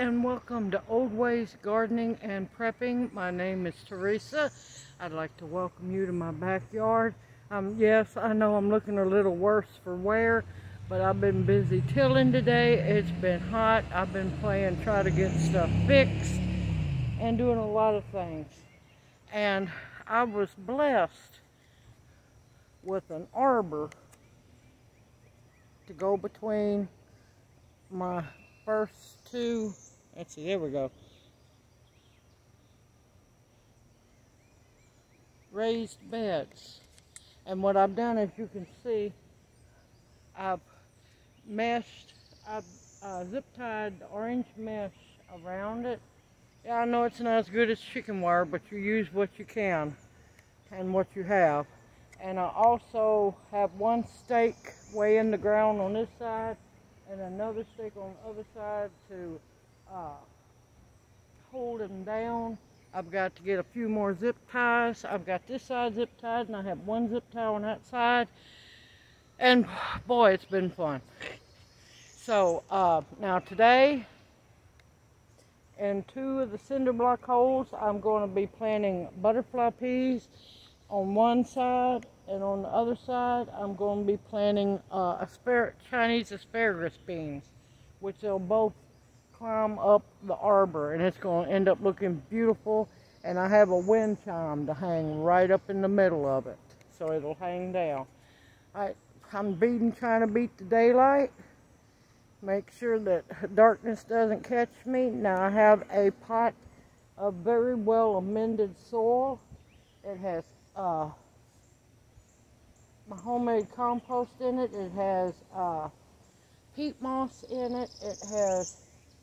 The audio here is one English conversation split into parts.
and welcome to Old Ways Gardening and Prepping. My name is Teresa. I'd like to welcome you to my backyard. Yes, I know I'm looking a little worse for wear, but I've been busy tilling today. It's been hot. I've been trying to get stuff fixed and doing a lot of things. And I was blessed with an arbor to go between my first two, let's see, there we go, raised beds. And what I've done, as you can see, I've zip tied the orange mesh around it. Yeah, I know it's not as good as chicken wire, but you use what you can and what you have. And I also have one stake way in the ground on this side and another stake on the other side to hold them down. I've got to get a few more zip ties. I've got this side zip tied and I have one zip tie on that side. And boy, it's been fun. So now today, in two of the cinder block holes, I'm going to be planting butterfly peas on one side, and on the other side I'm going to be planting Chinese asparagus beans, which they'll both climb up the arbor, and it's going to end up looking beautiful. And I have a wind chime to hang right up in the middle of it, so it'll hang down. I'm trying to beat the daylight, make sure that darkness doesn't catch me. Now I have a pot of very well amended soil. It has my homemade compost in it. It has peat moss in it. It has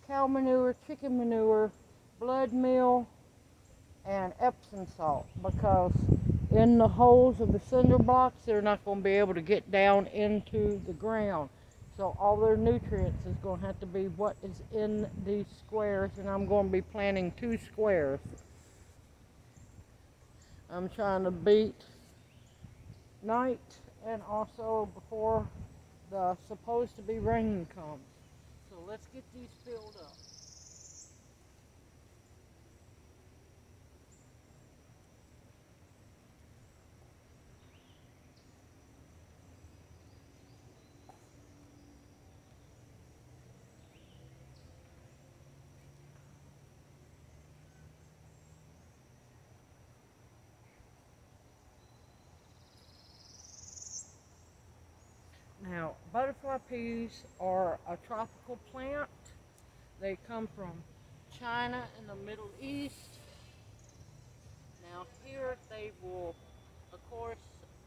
cow manure, chicken manure, blood meal, and Epsom salt, because in the holes of the cinder blocks, they're not going to be able to get down into the ground. So all their nutrients is going to have to be what is in these squares, and I'm going to be planting 2 squares. I'm trying to beat night and also before the supposed to be rain comes. So let's get these filled up. Now, butterfly peas are a tropical plant. They come from China and the Middle East. Now here they will, of course,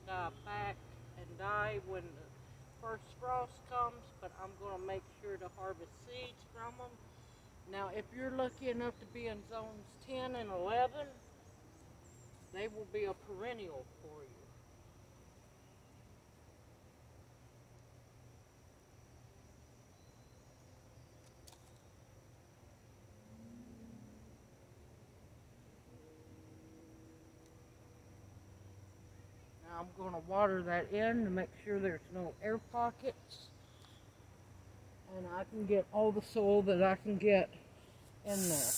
die back and die when the first frost comes, but I'm going to make sure to harvest seeds from them. Now, if you're lucky enough to be in zones 10 and 11, they will be a perennial for you. I'm going to water that in to make sure there's no air pockets, and I can get all the soil that I can get in there.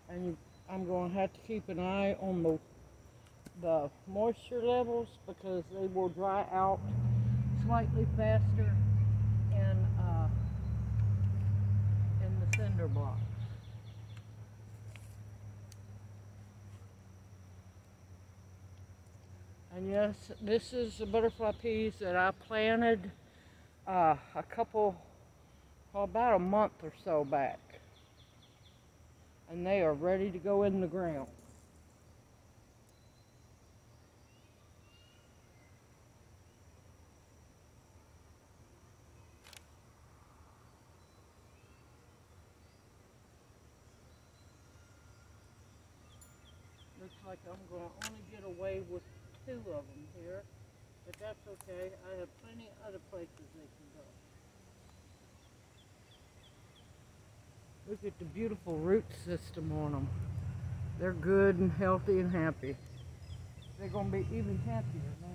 And I'm going to have to keep an eye on the moisture levels, because they will dry out slightly faster in the cinder blocks. And yes, this is the butterfly peas that I planted about a month or so back. And they are ready to go in the ground. Looks like I'm going to only get away with 2 of them here, but that's okay. I have plenty other places they can go. Look at the beautiful root system on them. They're good and healthy and happy. They're going to be even happier now.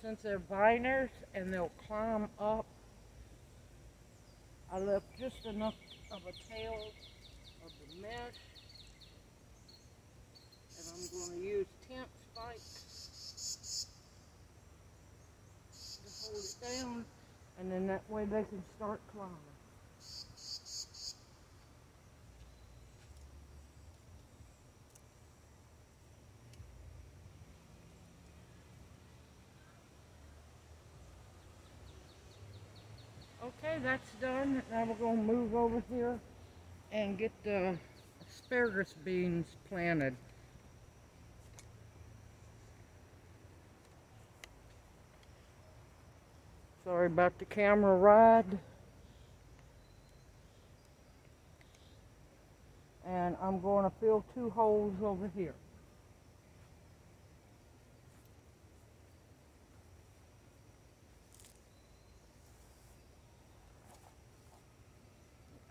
Since they're viners and they'll climb up, I left just enough of a tail of the mesh, and I'm going to use tent spikes to hold it down, and then that way they can start climbing. Okay, that's done. Now we're going to move over here and get the asparagus beans planted. Sorry about the camera ride. And I'm going to fill 2 holes over here.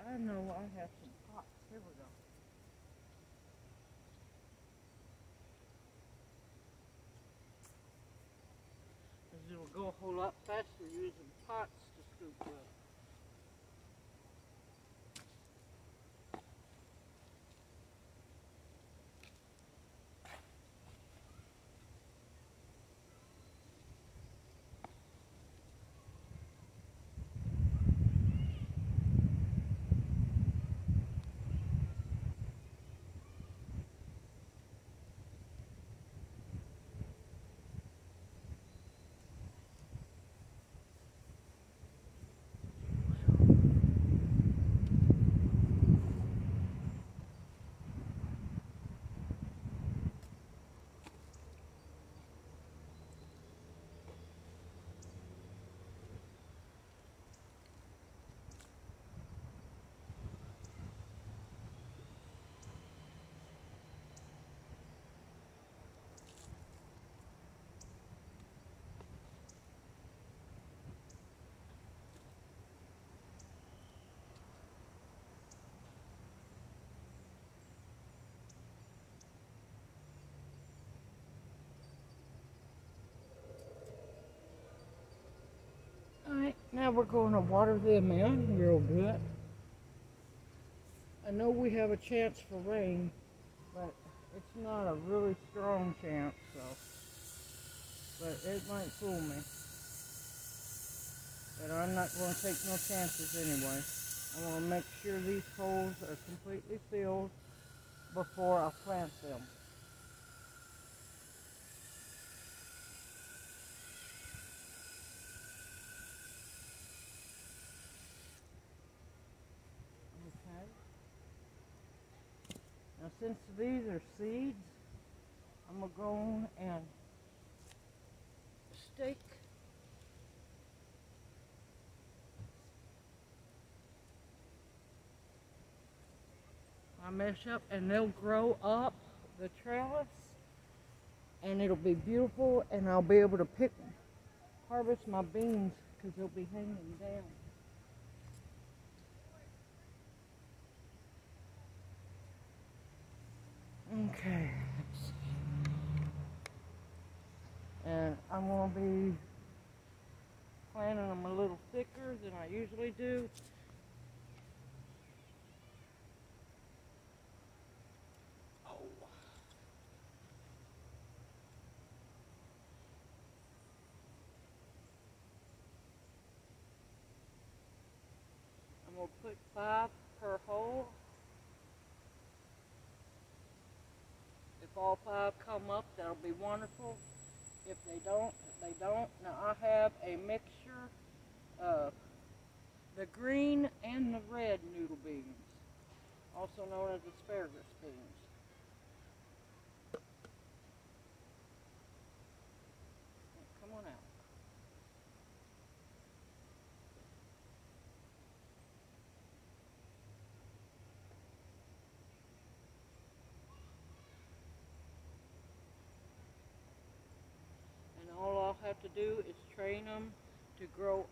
I know I have some pots. Here we go. Because it'll go a whole lot faster using pots to scoop with. Alright, now we're going to water them in real good. I know we have a chance for rain, but it's not a really strong chance, so. But it might fool me. But I'm not going to take no chances anyway. I want to make sure these holes are completely filled before I plant them. Okay. Now since these are seeds, I'm going to go on and stake my mesh up, and they'll grow up the trellis, and it'll be beautiful, and I'll be able to harvest my beans because they'll be hanging down. Okay, let's see. And I'm going to be planting them a little thicker than I usually do. I'm going to put 5 per hole. If all 5 come up, that'll be wonderful. If they don't, they don't. Now I have a mixture of the green and the red noodle beans, also known as asparagus beans. Come on out. And all I'll have to do is train them to grow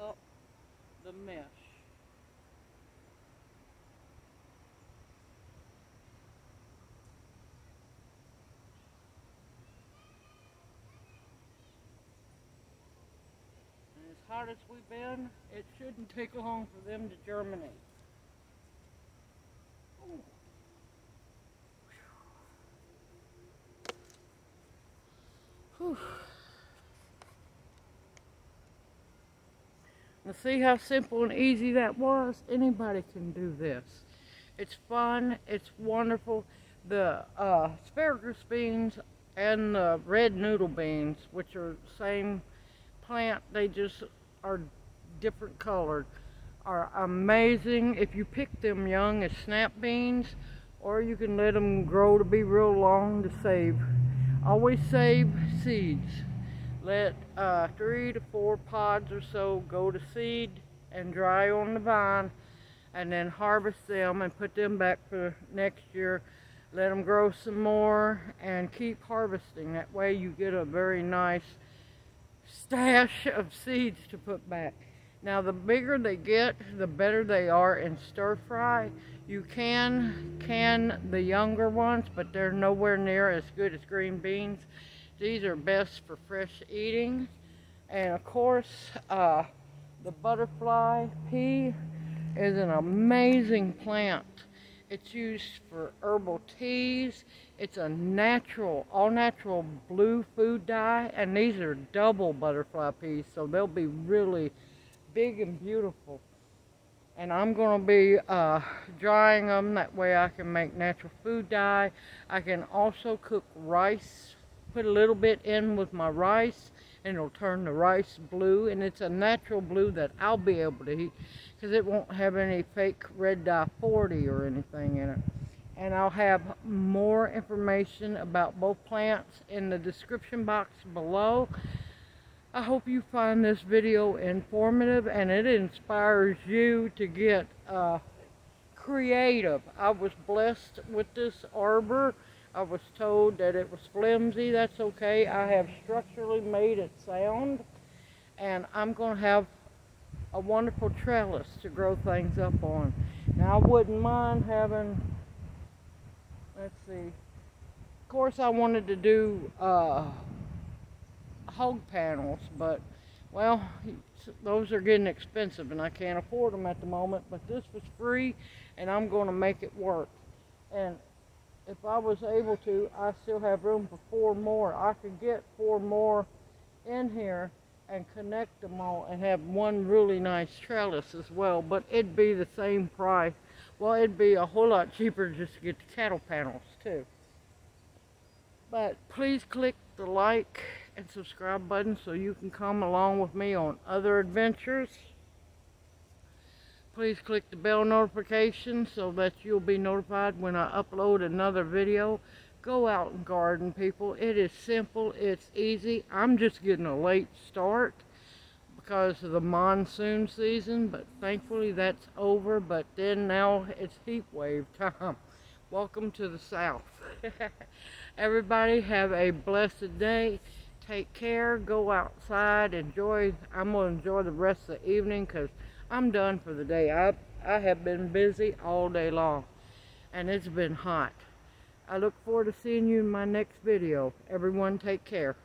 up the mesh. And as hot as we've been, it shouldn't take long for them to germinate. Ooh. Whew. Now see how simple and easy that was? Anybody can do this. It's fun, it's wonderful. The asparagus beans and the red noodle beans, which are the same plant, they just are different colored, are amazing if you pick them young as snap beans, or you can let them grow to be real long to save. Always save seeds. Let 3 to 4 pods or so go to seed and dry on the vine, and then harvest them and put them back for next year. Let them grow some more and keep harvesting. That way you get a very nice stash of seeds to put back. Now the bigger they get, the better they are in stir fry. You can the younger ones, but they're nowhere near as good as green beans. These are best for fresh eating. And of course, the butterfly pea is an amazing plant. It's used for herbal teas. It's a natural, all natural blue food dye, and these are double butterfly peas, so they'll be really big and beautiful. And I'm going to be drying them, that way I can make natural food dye. I can also cook rice, put a little bit in with my rice, and it'll turn the rice blue, and it's a natural blue that I'll be able to eat because it won't have any fake red dye 40 or anything in it. And I'll have more information about both plants in the description box below. I hope you find this video informative and it inspires you to get creative. I was blessed with this arbor. I was told that it was flimsy. That's okay. I have structurally made it sound, and I'm going to have a wonderful trellis to grow things up on. Now I wouldn't mind having, let's see, of course I wanted to do hog panels, but well, those are getting expensive and I can't afford them at the moment, but this was free and I'm going to make it work. And if I was able to, I still have room for 4 more. I could get 4 more in here and connect them all and have one really nice trellis as well, but it'd be the same price. Well, it'd be a whole lot cheaper just to get the cattle panels too. But please click the like and subscribe button so you can come along with me on other adventures. Please click the bell notification so that you'll be notified when I upload another video. Go out and garden, people. It is simple, it's easy. I'm just getting a late start because of the monsoon season, but thankfully that's over. But then now it's heat wave time. Welcome to the South. Everybody have a blessed day. Take care. Go outside. Enjoy. I'm going to enjoy the rest of the evening because I'm done for the day. I have been busy all day long and it's been hot. I look forward to seeing you in my next video. Everyone take care.